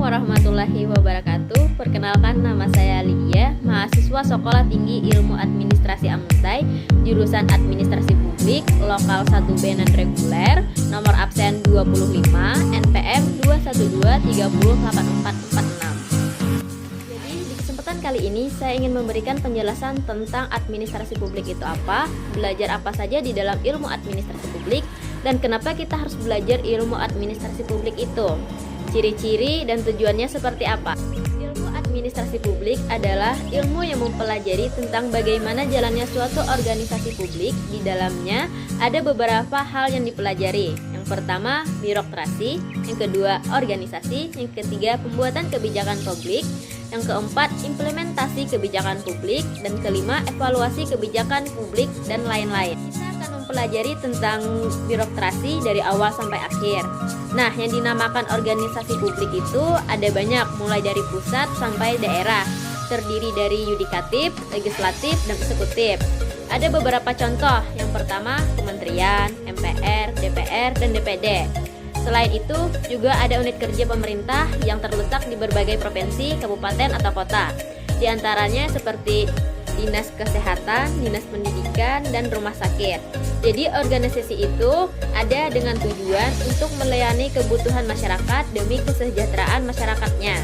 warahmatullahi wabarakatuh. Perkenalkan, nama saya Lydia, mahasiswa Sekolah Tinggi Ilmu Administrasi Amuntai, jurusan Administrasi Publik, lokal 1B non reguler, nomor absen 25, NPM 212308446. Jadi di kesempatan kali ini saya ingin memberikan penjelasan tentang administrasi publik itu apa, belajar apa saja di dalam ilmu administrasi publik, dan kenapa kita harus belajar ilmu administrasi publik itu. Ciri-ciri dan tujuannya seperti apa? Ilmu administrasi publik adalah ilmu yang mempelajari tentang bagaimana jalannya suatu organisasi publik. Di dalamnya ada beberapa hal yang dipelajari. Yang pertama, birokrasi. Yang kedua, organisasi. Yang ketiga, pembuatan kebijakan publik. Yang keempat, implementasi kebijakan publik. Dan kelima, evaluasi kebijakan publik dan lain-lain. Kita akan mempelajari tentang birokrasi dari awal sampai akhir. Nah, yang dinamakan organisasi publik itu ada banyak, mulai dari pusat sampai daerah, terdiri dari yudikatif, legislatif, dan eksekutif. Ada beberapa contoh. Yang pertama, kementerian, MPR, DPR, dan DPD. Selain itu, juga ada unit kerja pemerintah yang terletak di berbagai provinsi, kabupaten, atau kota. Di antaranya seperti Dinas Kesehatan, Dinas Pendidikan, dan Rumah Sakit. Jadi organisasi itu ada dengan tujuan untuk melayani kebutuhan masyarakat demi kesejahteraan masyarakatnya.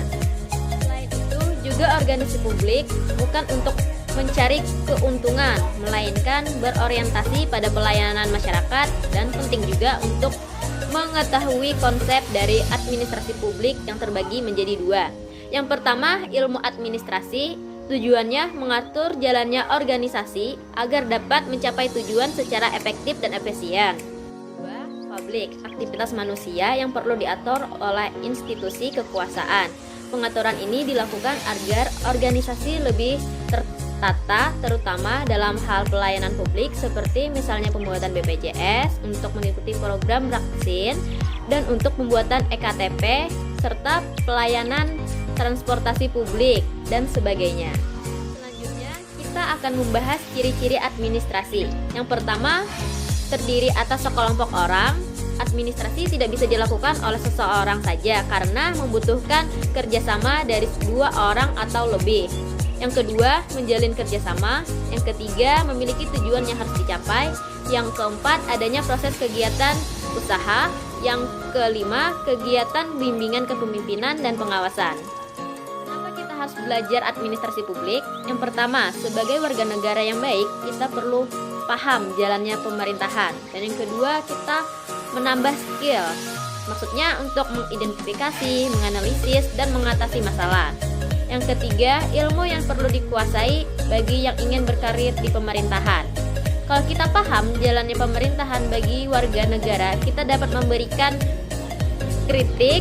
Selain itu, juga organisasi publik bukan untuk mencari keuntungan, melainkan berorientasi pada pelayanan masyarakat, dan penting juga untuk mengetahui konsep dari administrasi publik yang terbagi menjadi dua. Yang pertama, ilmu administrasi. Tujuannya mengatur jalannya organisasi agar dapat mencapai tujuan secara efektif dan efisien. Kedua, publik, aktivitas manusia yang perlu diatur oleh institusi kekuasaan. Pengaturan ini dilakukan agar organisasi lebih tertata, terutama dalam hal pelayanan publik seperti misalnya pembuatan BPJS untuk mengikuti program vaksin dan untuk pembuatan EKTP serta pelayanan transportasi publik, dan sebagainya. Selanjutnya, kita akan membahas ciri-ciri administrasi. Yang pertama, terdiri atas sekelompok orang. Administrasi tidak bisa dilakukan oleh seseorang saja karena membutuhkan kerjasama dari dua orang atau lebih. Yang kedua, menjalin kerjasama. Yang ketiga, memiliki tujuan yang harus dicapai. Yang keempat, adanya proses kegiatan usaha. Yang kelima, kegiatan bimbingan kepemimpinan dan pengawasan. Harus belajar administrasi publik. Yang pertama, sebagai warga negara yang baik, kita perlu paham jalannya pemerintahan. Dan yang kedua, kita menambah skill. Maksudnya untuk mengidentifikasi, menganalisis, dan mengatasi masalah. Yang ketiga, ilmu yang perlu dikuasai bagi yang ingin berkarir di pemerintahan. Kalau kita paham jalannya pemerintahan bagi warga negara, kita dapat memberikan kritik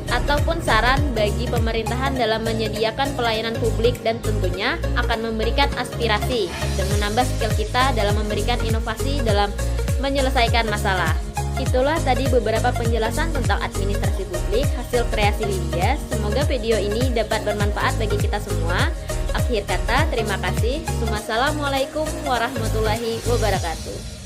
ataupun saran bagi pemerintahan dalam menyediakan pelayanan publik, dan tentunya akan memberikan aspirasi dan menambah skill kita dalam memberikan inovasi dalam menyelesaikan masalah. Itulah tadi beberapa penjelasan tentang administrasi publik hasil kreasi Lydia. Semoga video ini dapat bermanfaat bagi kita semua. Akhir kata, terima kasih. Wassalamualaikum warahmatullahi wabarakatuh.